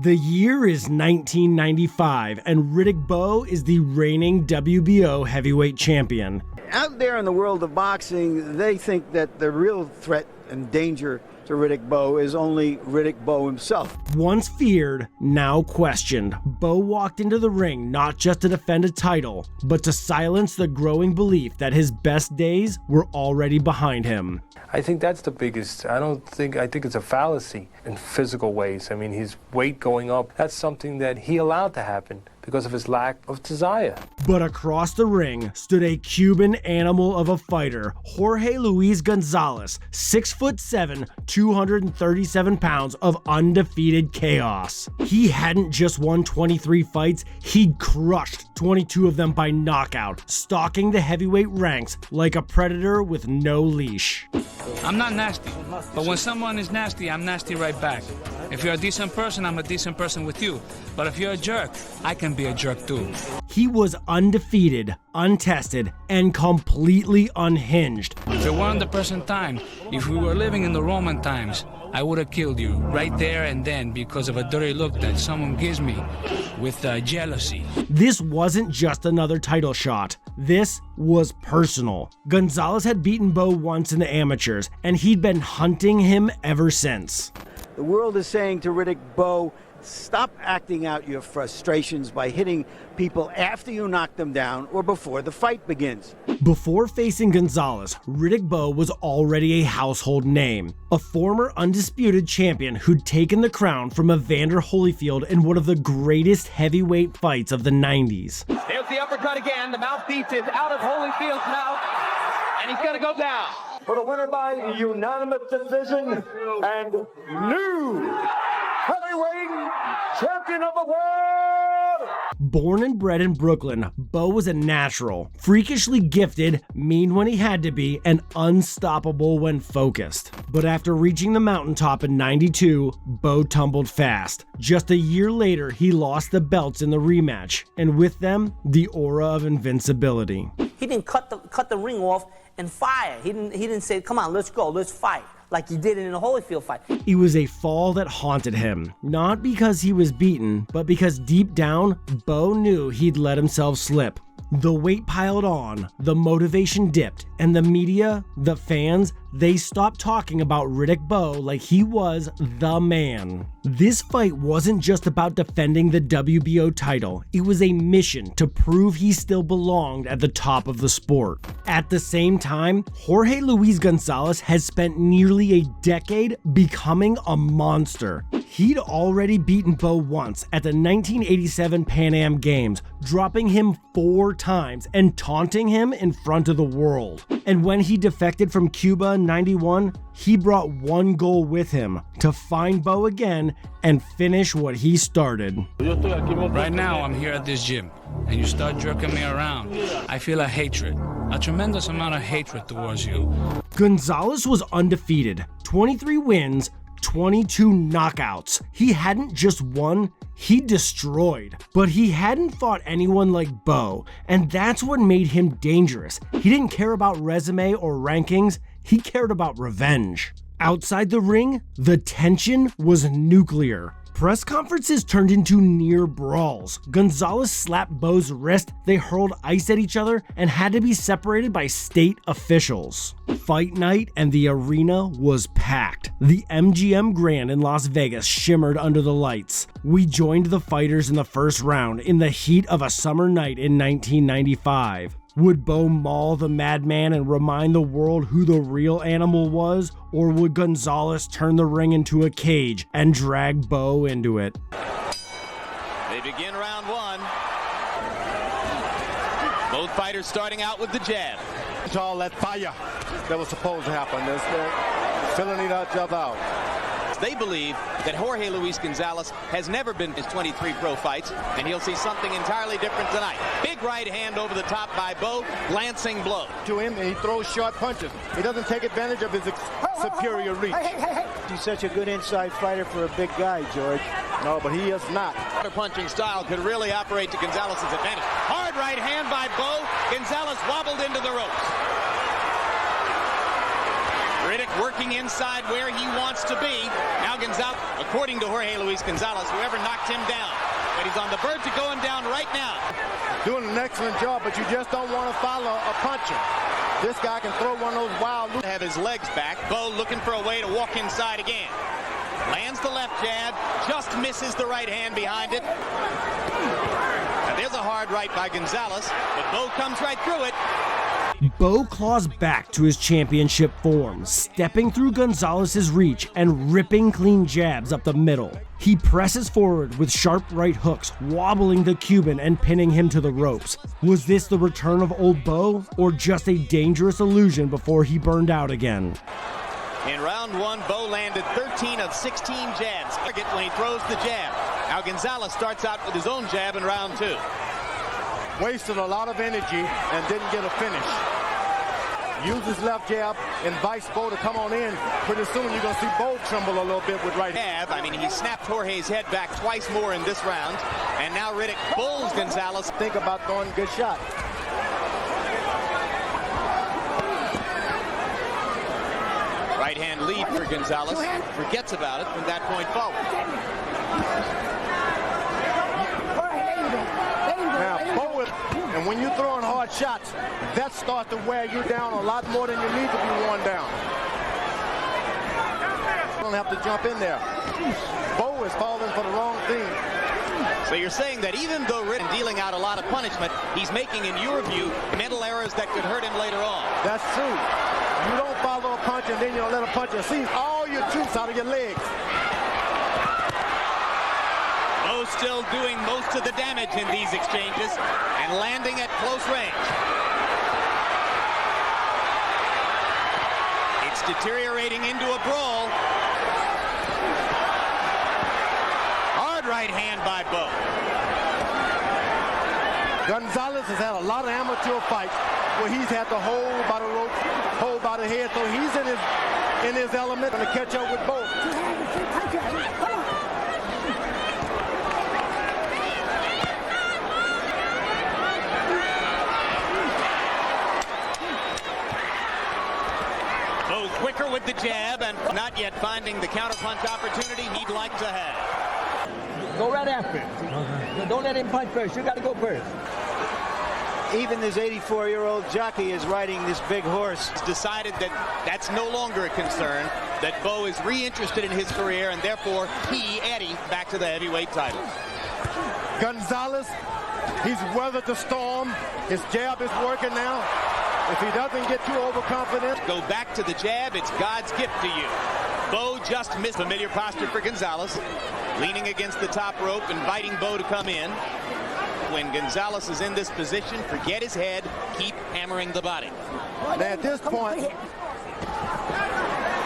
The year is 1995, and Riddick Bowe is the reigning WBO heavyweight champion. Out there in the world of boxing, they think that the real threat and danger to Riddick Bowe is only Riddick Bowe himself. Once feared, now questioned, Bowe walked into the ring not just to defend a title, but to silence the growing belief that his best days were already behind him. I think that's the biggest. I think it's a fallacy in physical ways. I mean, his weight going up, that's something that he allowed to happen because of his lack of desire. But across the ring stood a Cuban animal of a fighter, Jorge Luis González, 6'7", 237 pounds of undefeated chaos. He hadn't just won 23 fights, he'd crushed 22 of them by knockout, stalking the heavyweight ranks like a predator with no leash. I'm not nasty, but when someone is nasty, I'm nasty right back. If you're a decent person, I'm a decent person with you. But if you're a jerk, I can be a jerk too. He was undefeated, untested, and completely unhinged. If it weren't the present time, if we were living in the Roman times, I would have killed you right there and then because of a dirty look that someone gives me with jealousy. This wasn't just another title shot. This was personal. González had beaten Bowe once in the amateurs, and he'd been hunting him ever since. The world is saying to Riddick Bowe, stop acting out your frustrations by hitting people after you knock them down or before the fight begins. Before facing González, Riddick Bowe was already a household name, a former undisputed champion who'd taken the crown from Evander Holyfield in one of the greatest heavyweight fights of the 90s. There's the uppercut again. The mouthpiece is out of Holyfield's mouth, and he's going to go down. For the winner by unanimous decision and new heavyweight champion of the world! Born and bred in Brooklyn, Bowe was a natural, freakishly gifted, mean when he had to be, and unstoppable when focused. But after reaching the mountaintop in '92, Bowe tumbled fast. Just a year later, he lost the belts in the rematch, and with them, the aura of invincibility. He didn't cut the ring off and fire. He didn't say, come on, let's go, let's fight, like he did in the Holyfield fight. It was a fall that haunted him, not because he was beaten, but because deep down, Bowe knew he'd let himself slip. The weight piled on, the motivation dipped, and the media, the fans, they stopped talking about Riddick Bowe like he was the man. This fight wasn't just about defending the WBO title, it was a mission to prove he still belonged at the top of the sport. At the same time, Jorge Luis González has spent nearly a decade becoming a monster. He'd already beaten Bowe once at the 1987 Pan Am Games, dropping him 4 times and taunting him in front of the world. And when he defected from Cuba in '91, he brought one goal with him: to find Bowe again and finish what he started. Right now, I'm here at this gym, and you start jerking me around. I feel a hatred, a tremendous amount of hatred towards you. González was undefeated, 23 wins, 22 knockouts. He hadn't just won, he destroyed. But he hadn't fought anyone like Bowe, and that's what made him dangerous. He didn't care about resume or rankings, he cared about revenge. Outside the ring, the tension was nuclear. Press conferences turned into near brawls. González slapped Bowe's wrist, they hurled ice at each other, and had to be separated by state officials. Fight night and the arena was packed. The MGM Grand in Las Vegas shimmered under the lights. We joined the fighters in the first round in the heat of a summer night in 1995. Would Bowe maul the madman and remind the world who the real animal was? Or would González turn the ring into a cage and drag Bowe into it? They begin round 1. Both fighters starting out with the jab. It's all that fire that was supposed to happen. They're filling each other out. They believe that Jorge Luis González has never been in his 23 pro fights, and he'll see something entirely different tonight. Big right hand over the top by Bowe, glancing blow. To him, and he throws short punches. He doesn't take advantage of his superior reach. He's such a good inside fighter for a big guy, George. No, but he is not. Punching style could really operate to González's advantage. Hard right hand by Bowe. González wobbled into the ropes. Riddick working inside where he wants to be. Now Gonzalez, according to Jorge Luis González, whoever knocked him down. But he's on the verge of going down right now. Doing an excellent job, but you just don't want to follow a puncher. This guy can throw one of those wild loops. Have his legs back. Bowe looking for a way to walk inside again. Lands the left jab, just misses the right hand behind it. Now there's a hard right by Gonzalez, but Bowe comes right through it. Bowe claws back to his championship form, stepping through Gonzalez's reach and ripping clean jabs up the middle. He presses forward with sharp right hooks, wobbling the Cuban and pinning him to the ropes. Was this the return of old Bowe, or just a dangerous illusion before he burned out again? In round one, Bowe landed 13 of 16 jabs. Target when he throws the jab. Now Gonzalez starts out with his own jab in round two. Wasted a lot of energy and didn't get a finish. Uses left jab, invites Bowe to come on in. Pretty soon you're going to see Bowe tremble a little bit with right jab. I mean, he snapped Jorge's head back twice more in this round. And now Riddick bulls Gonzalez. Think about throwing a good shot. Right hand lead for Gonzalez. Forgets about it from that point forward. Now, Bowe, and when you're throwing hard shots, that starts to wear you down a lot more than you need to be worn down. You don't have to jump in there. Bowe is falling for the wrong thing. So you're saying that even though Riddick dealing out a lot of punishment, he's making, in your view, mental errors that could hurt him later on. That's true. You don't follow a punch and then you don't let a puncher see all your juice out of your legs. Bowe still doing most of the damage in these exchanges and landing at close range. It's deteriorating into a brawl. Hard right hand by Bowe. Gonzalez has had a lot of amateur fights where he's had to hold by the rope, hold by the head, so he's in his element and to catch up with Bowe. Bowe quicker with the jab and not yet finding the counterpunch opportunity he'd like to have. Go right after him. Don't let him punch first. You got to go first. Even this 84-year-old jockey is riding this big horse. He's decided that that's no longer a concern, that Bowe is reinterested in his career, and therefore he, Eddie, back to the heavyweight title. Gonzalez, he's weathered the storm. His jab is working now. If he doesn't get too overconfident. Go back to the jab, it's God's gift to you. Bowe just missed. Familiar posture for Gonzalez. Leaning against the top rope, inviting Bowe to come in. When Gonzalez is in this position, forget his head, keep hammering the body. Now at this point,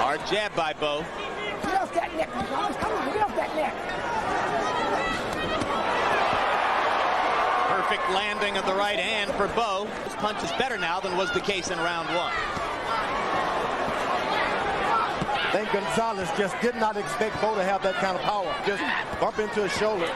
hard jab by Bowe. Get off that neck, Gonzalez. Come on, get off that neck. Perfect landing of the right hand for Bowe. His punch is better now than was the case in round one. I think Gonzalez just did not expect Bowe to have that kind of power. Just bump into his shoulder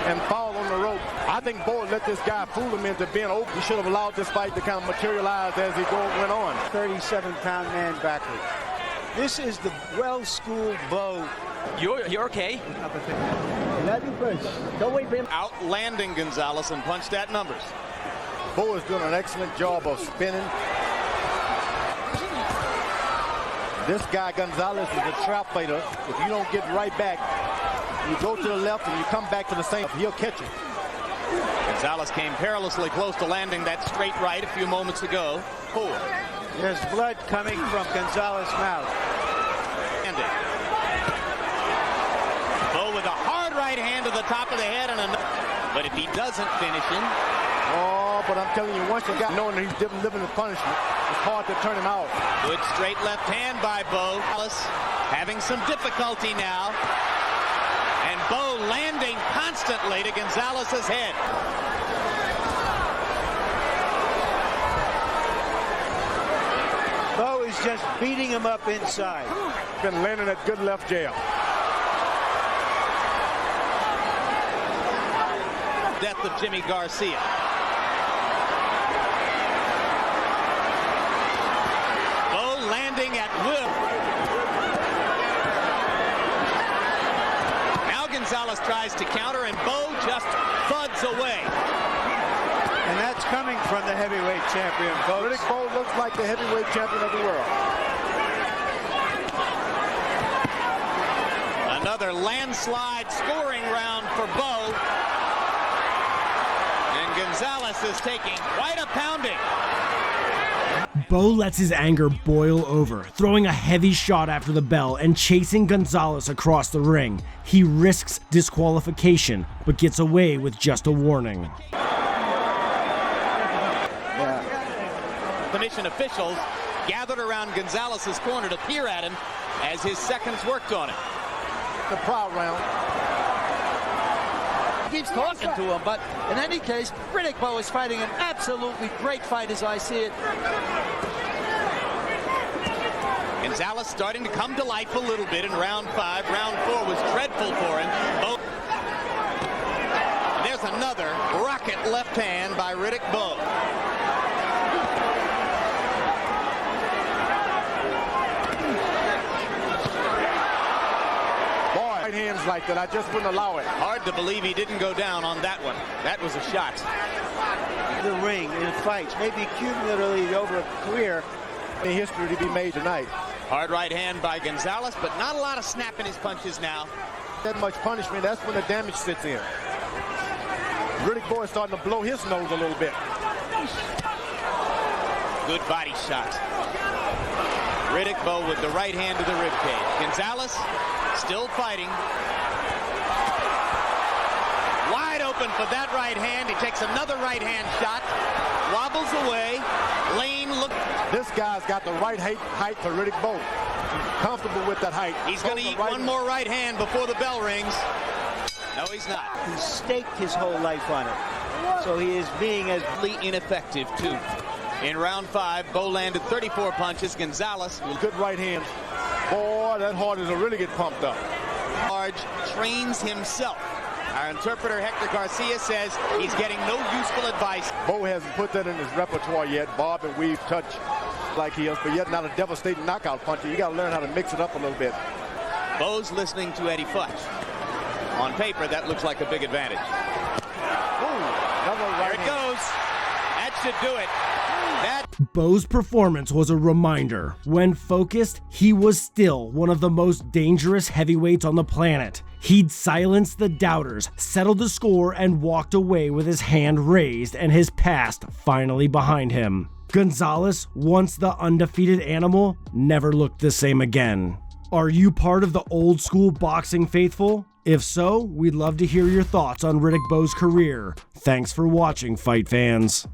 and fall on the rope. I think Bowe let this guy fool him into being open. He should have allowed this fight to kind of materialize as he went on. 37-pound man backward. This is the well-schooled Bowe. You're okay. Let him first. Don't wait for him. Outlanding Gonzalez and punched at numbers. Bowe is doing an excellent job of spinning. This guy, Gonzalez, is a trap fighter. If you don't get right back, you go to the left and you come back to the same, he'll catch you. Gonzalez came perilously close to landing that straight right a few moments ago. There's blood coming from Gonzalez's mouth. Bowe with a hard right hand to the top of the head, but if he doesn't finish him. Oh, but I'm telling you, once you got knowing that he's living the punishment, it's hard to turn him out. Good straight left hand by Bowe. Having some difficulty now. And Bowe landing constantly to Gonzalez's head. Bowe is just beating him up inside. Been landing that good left jab. Death of Jimmy Garcia. Bowe hitting at will. Now González tries to counter, and Bowe just thuds away. And that's coming from the heavyweight champion, folks. Riddick Bowe looks like the heavyweight champion of the world. Another landslide scoring round for Bowe. And González is taking quite a pounding. Bowe lets his anger boil over, throwing a heavy shot after the bell and chasing González across the ring. He risks disqualification, but gets away with just a warning. Commission officials gathered around González's corner to peer at him as his seconds worked on him. The proud round. Keeps talking to him, but in any case, Riddick Bowe is fighting an absolutely great fight as I see it. González starting to come to life a little bit in round 5. Round 4 was dreadful for him. There's another rocket left hand by Riddick Bowe. Right hands like that, I just wouldn't allow it. Hard to believe he didn't go down on that one. That was a shot. The ring in fights, maybe cumulatively over a career. A history to be made tonight. Hard right hand by González, but not a lot of snap in his punches now. That much punishment, that's when the damage sits in. Riddick Bowe is starting to blow his nose a little bit. Good body shot. Riddick Bowe with the right hand to the ribcage. González still fighting. Wide open for that right hand. He takes another right hand shot. Wobbles away. Lane look. This guy's got the right height for Riddick Bowe. Comfortable with that height. He's going to eat one more right hand before the bell rings. No, he's not. He staked his whole life on it. So he is being as ineffective, too. In round 5, Bowe landed 34 punches. González with good right hand. Boy, that heart is really get pumped up. Large trains himself. Our interpreter, Hector Garcia, says he's getting no useful advice. Bowe hasn't put that in his repertoire yet. Bob and weave touch like he is, but yet not a devastating knockout puncher. You got to learn how to mix it up a little bit. Bowe's listening to Eddie Futch. On paper, that looks like a big advantage. Ooh, another right There it goes. That should do it. Bowe's performance was a reminder. When focused, he was still one of the most dangerous heavyweights on the planet. He'd silenced the doubters, settled the score, and walked away with his hand raised and his past finally behind him. González, once the undefeated animal, never looked the same again. Are you part of the old school boxing faithful? If so, we'd love to hear your thoughts on Riddick Bowe's career. Thanks for watching, fight fans.